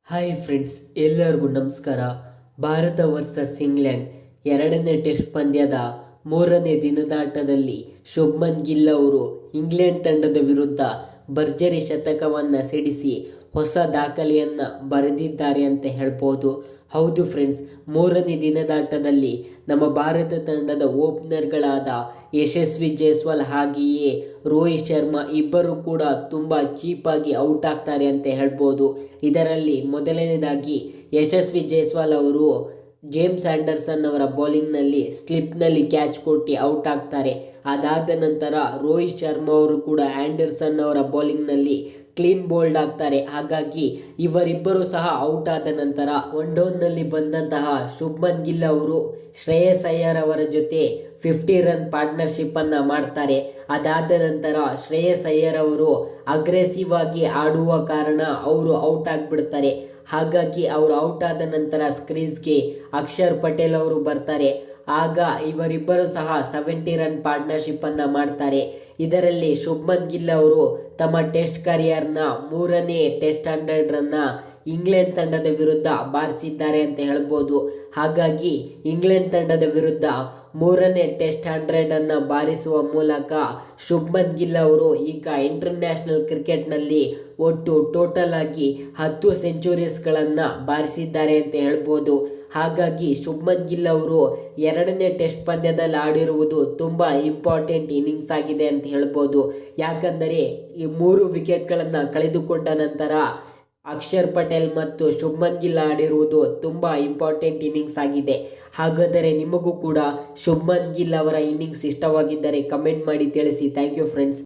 Hi friends, ಎಲ್ಲರಿಗೂ ನಮಸ್ಕಾರ. Bharat versus England ಎರಡನೇ ಟೆಸ್ಟ್ ಪಂದ್ಯದ ಮೂರನೇ ದಿನದಾಟದಲ್ಲಿ ಶುಭ್ಮನ್ ಗಿಲ್ ಅವರು ಇಂಗ್ಲೆಂಡ್ ತಂಡದ ವಿರುದ್ಧ ಭರ್ಜರಿ ಶತಕವನ್ನು ಸಿಡಿಸಿ ಹೊಸ ದಾಖಲೆಯನ್ನು ಬರೆದಿದ್ದಾರೆ ಅಂತ ಹೇಳ್ಬೋದು. ಹೌದು ಫ್ರೆಂಡ್ಸ್, ಮೂರನೇ ದಿನದಾಟದಲ್ಲಿ ನಮ್ಮ ಭಾರತ ತಂಡದ ಓಪನರ್ಗಳಾದ ಯಶಸ್ವಿ ಜೈಸ್ವಾಲ್ ಹಾಗೆಯೇ ರೋಹಿತ್ ಶರ್ಮಾ ಇಬ್ಬರು ಕೂಡ ತುಂಬ ಚೀಪಾಗಿ ಔಟ್ ಆಗ್ತಾರೆ ಅಂತ ಹೇಳ್ಬೋದು. ಇದರಲ್ಲಿ ಮೊದಲನೇದಾಗಿ ಯಶಸ್ವಿ ಜೈಸ್ವಾಲ್ ಅವರು ಜೇಮ್ಸ್ ಆ್ಯಂಡರ್ಸನ್ ಅವರ ಬೌಲಿಂಗ್ನಲ್ಲಿ ಸ್ಲಿಪ್ನಲ್ಲಿ ಕ್ಯಾಚ್ ಕೊಟ್ಟು ಔಟ್ ಆಗ್ತಾರೆ. ಅದಾದ ನಂತರ ರೋಹಿತ್ ಶರ್ಮಾ ಅವರು ಕೂಡ ಆ್ಯಂಡರ್ಸನ್ ಅವರ ಬೌಲಿಂಗ್ನಲ್ಲಿ ಕ್ಲೀನ್ ಬೋಲ್ಡ್ ಆಗ್ತಾರೆ. ಹಾಗಾಗಿ ಇವರಿಬ್ಬರು ಸಹ ಔಟ್ ಆದ ನಂತರ ಒನ್ ಡೌನ್ನಲ್ಲಿ ಬಂದಂತಹ ಶುಭ್ಮನ್ ಗಿಲ್ ಅವರು ಶ್ರೇಯಸ್ ಅಯ್ಯರ್ ಅವರ ಜೊತೆ 50 ರನ್ ಪಾರ್ಟ್ನರ್ಶಿಪ್ಪನ್ನು ಮಾಡ್ತಾರೆ. ಅದಾದ ನಂತರ ಶ್ರೇಯಸ್ ಅಯ್ಯರ್ ಅವರು ಅಗ್ರೆಸಿವ್ ಆಗಿ ಆಡುವ ಕಾರಣ ಅವರು ಔಟ್ ಆಗಿಬಿಡ್ತಾರೆ. ಹಾಗಾಗಿ ಅವರು ಔಟ್ ಆದ ನಂತರ ಕ್ರೀಸ್ಗೆ ಅಕ್ಷರ್ ಪಟೇಲ್ ಅವರು ಬರ್ತಾರೆ. ಆಗ ಇವರಿಬ್ಬರು ಸಹ 70 ರನ್ ಪಾರ್ಟ್ನರ್ಶಿಪ್ಪನ್ನು ಮಾಡ್ತಾರೆ. ಇದರಲ್ಲಿ ಶುಭ್ಮನ್ ಗಿಲ್ ಅವರು ತಮ್ಮ ಟೆಸ್ಟ್ ಕರಿಯರ್ನ ಮೂರನೇ ಟೆಸ್ಟ್ 100 ರನ್ನ ಇಂಗ್ಲೆಂಡ್ ತಂಡದ ವಿರುದ್ಧ ಬಾರಿಸಿದ್ದಾರೆ ಅಂತ ಹೇಳ್ಬೋದು. ಹಾಗಾಗಿ ಇಂಗ್ಲೆಂಡ್ ತಂಡದ ವಿರುದ್ಧ ಮೂರನೇ ಟೆಸ್ಟ್ 100 ಬಾರಿಸುವ ಮೂಲಕ ಶುಭ್ಮನ್ ಗಿಲ್ ಅವರು ಈಗ ಇಂಟರ್ನ್ಯಾಷನಲ್ ಕ್ರಿಕೆಟ್ನಲ್ಲಿ ಒಟ್ಟು ಟೋಟಲ್ ಆಗಿ 10 ಸೆಂಚುರೀಸ್ಗಳನ್ನು ಬಾರಿಸಿದ್ದಾರೆ ಅಂತ ಹೇಳ್ಬೋದು. ಹಾಗಾಗಿ ಶುಭ್ಮನ್ ಗಿಲ್ ಅವರು ಎರಡನೇ ಟೆಸ್ಟ್ ಪಂದ್ಯದಲ್ಲಿ ಆಡಿರುವುದು ತುಂಬ ಇಂಪಾರ್ಟೆಂಟ್ ಇನ್ನಿಂಗ್ಸ್ ಆಗಿದೆ ಅಂತ ಹೇಳ್ಬೋದು. ಯಾಕಂದರೆ ಈ 3 ವಿಕೆಟ್ಗಳನ್ನು ಕಳೆದುಕೊಂಡ ನಂತರ ಅಕ್ಷರ್ ಪಟೇಲ್ ಮತ್ತು ಶುಭ್ಮನ್ ಗಿಲ್ ಆಡಿರುವುದು ತುಂಬ ಇಂಪಾರ್ಟೆಂಟ್ ಇನ್ನಿಂಗ್ಸ್ ಆಗಿದೆ. ಹಾಗಾದರೆ ನಿಮಗೂ ಕೂಡ ಶುಭ್ಮನ್ ಗಿಲ್ ಅವರ ಇನ್ನಿಂಗ್ಸ್ ಇಷ್ಟವಾಗಿದ್ದರೆ ಕಮೆಂಟ್ ಮಾಡಿ ತಿಳಿಸಿ. Thank you friends.